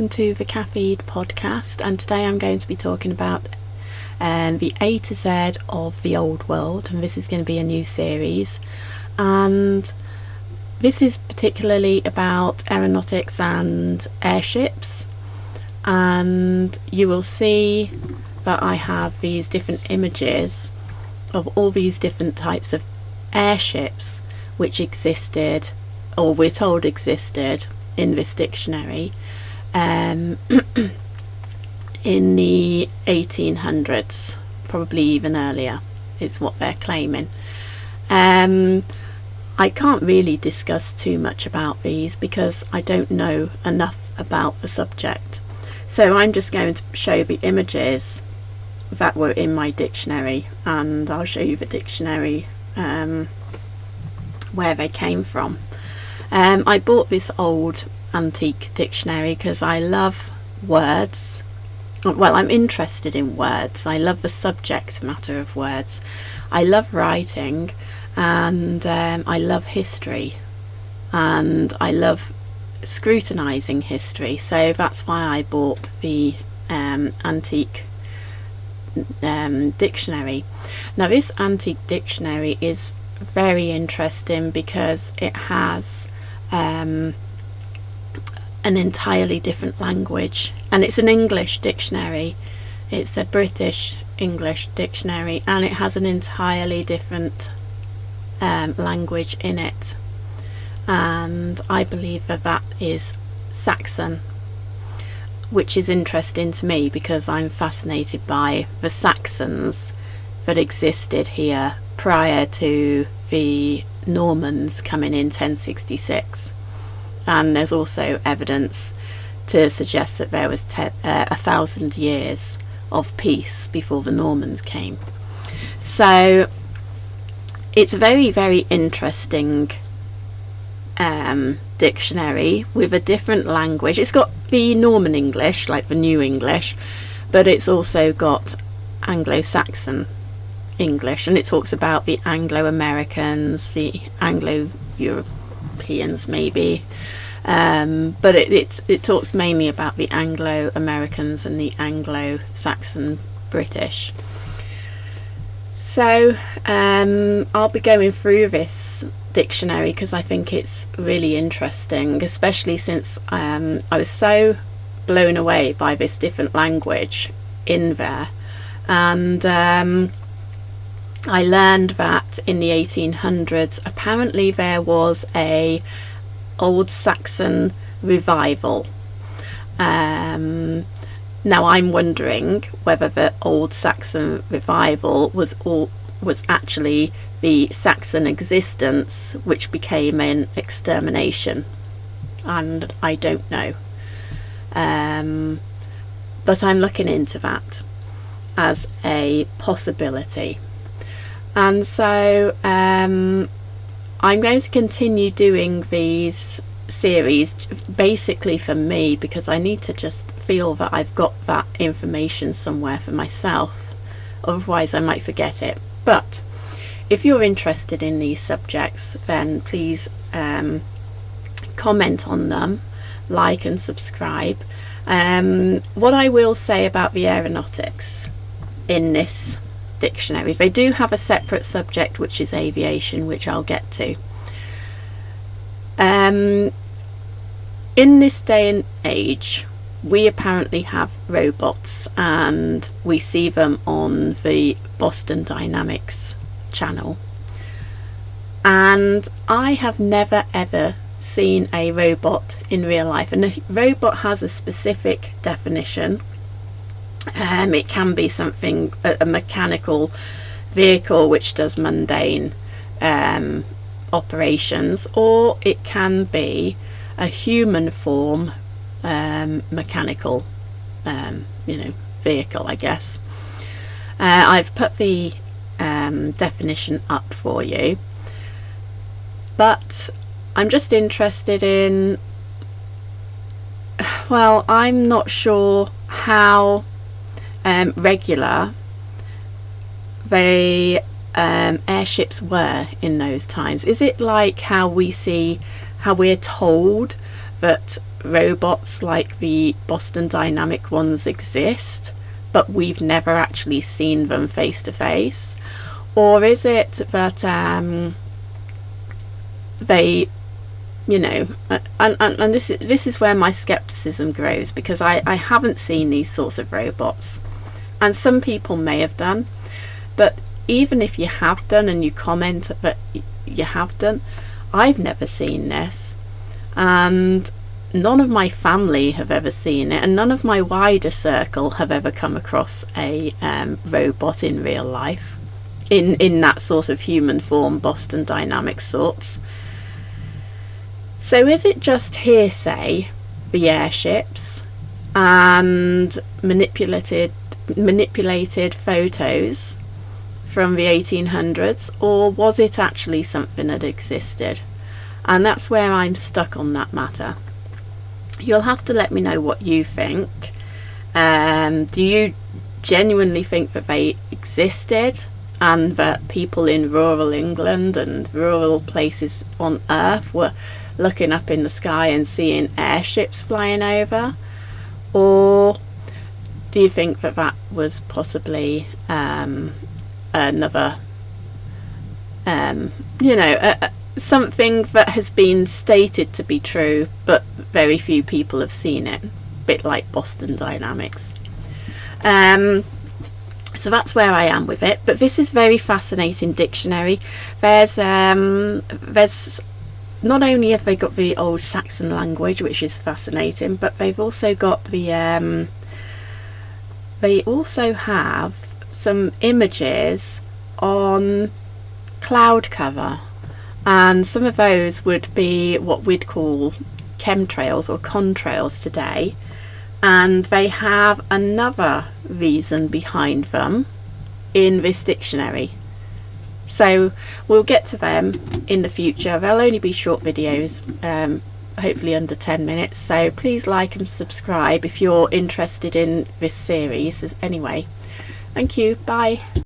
welcome to the Caffeine podcast, and today I'm going to be talking about the A to Z of the Old World, and this is going to be a new series, and this is particularly about aeronautics and airships, and you will see that I have these different images of all these different types of airships which existed, or we're told existed, in this dictionary in the 1800s, probably even earlier is what they're claiming. I can't really discuss too much about these because I don't know enough about the subject, so I'm just going to show the images that were in my dictionary, and I'll show you the dictionary where they came from. I bought this old antique dictionary because I love words. Well, I'm interested in words. I love the subject matter of words. I love writing, and I love history, and I love scrutinising history. So that's why I bought the antique dictionary. Now, this antique dictionary is very interesting because it has an entirely different language, and it's an English dictionary. It's a British English dictionary, and it has an entirely different language in it, and I believe that is Saxon, which is interesting to me because I'm fascinated by the Saxons that existed here prior to the Normans coming in 1066, and there's also evidence to suggest that there was 1,000 years of peace before the Normans came. So it's a very, very interesting dictionary with a different language. It's got the Norman English, like the New English, but it's also got Anglo-Saxon English, and it talks about the Anglo-Americans, the Anglo-Europeans maybe, but it talks mainly about the Anglo-Americans and the Anglo-Saxon British. So I'll be going through this dictionary because I think it's really interesting, especially since I was so blown away by this different language in there, and I learned that in the 1800s apparently there was a Old Saxon revival. Now I'm wondering whether the Old Saxon revival was actually the Saxon existence which became an extermination, and I don't know, but I'm looking into that as a possibility. And so I'm going to continue doing these series basically for me because I need to just feel that I've got that information somewhere for myself, otherwise I might forget it. But if you're interested in these subjects, then please comment on them, like and subscribe. What I will say about the aeronautics in this dictionary, they do have a separate subject which is aviation, which I'll get to. In this day and age we apparently have robots, and we see them on the Boston Dynamics channel, and I have never ever seen a robot in real life, and a robot has a specific definition. It can be something, a mechanical vehicle which does mundane operations, or it can be a human form mechanical vehicle, I guess. I've put the definition up for you, but I'm just interested in, well, I'm not sure how regular the airships were in those times. Is it like how we're told that robots like the Boston Dynamic ones exist, but we've never actually seen them face to face? Or is it that they, you know, and this is where my skepticism grows, because I haven't seen these sorts of robots, and some people may have done, but even if you have done and you comment that you have done, I've never seen this, and none of my family have ever seen it, and none of my wider circle have ever come across a robot in real life in that sort of human form, Boston Dynamics sorts. So is it just hearsay, the airships, and manipulated photos from the 1800s, or was it actually something that existed? And that's where I'm stuck on that matter. You'll have to let me know what you think. Do you genuinely think that they existed, and that people in rural England and rural places on Earth were looking up in the sky and seeing airships flying over? Or do you think that that was possibly another, something that has been stated to be true, but very few people have seen it, a bit like Boston Dynamics? So that's where I am with it. But this is very fascinating dictionary. There's not only have they got the old Saxon language, which is fascinating, but they've also got the they also have some images on cloud cover, and some of those would be what we'd call chemtrails or contrails today, and they have another reason behind them in this dictionary. So we'll get to them in the future. They'll only be short videos, hopefully under 10 minutes, so please like and subscribe if you're interested in this series. Anyway, thank you, bye.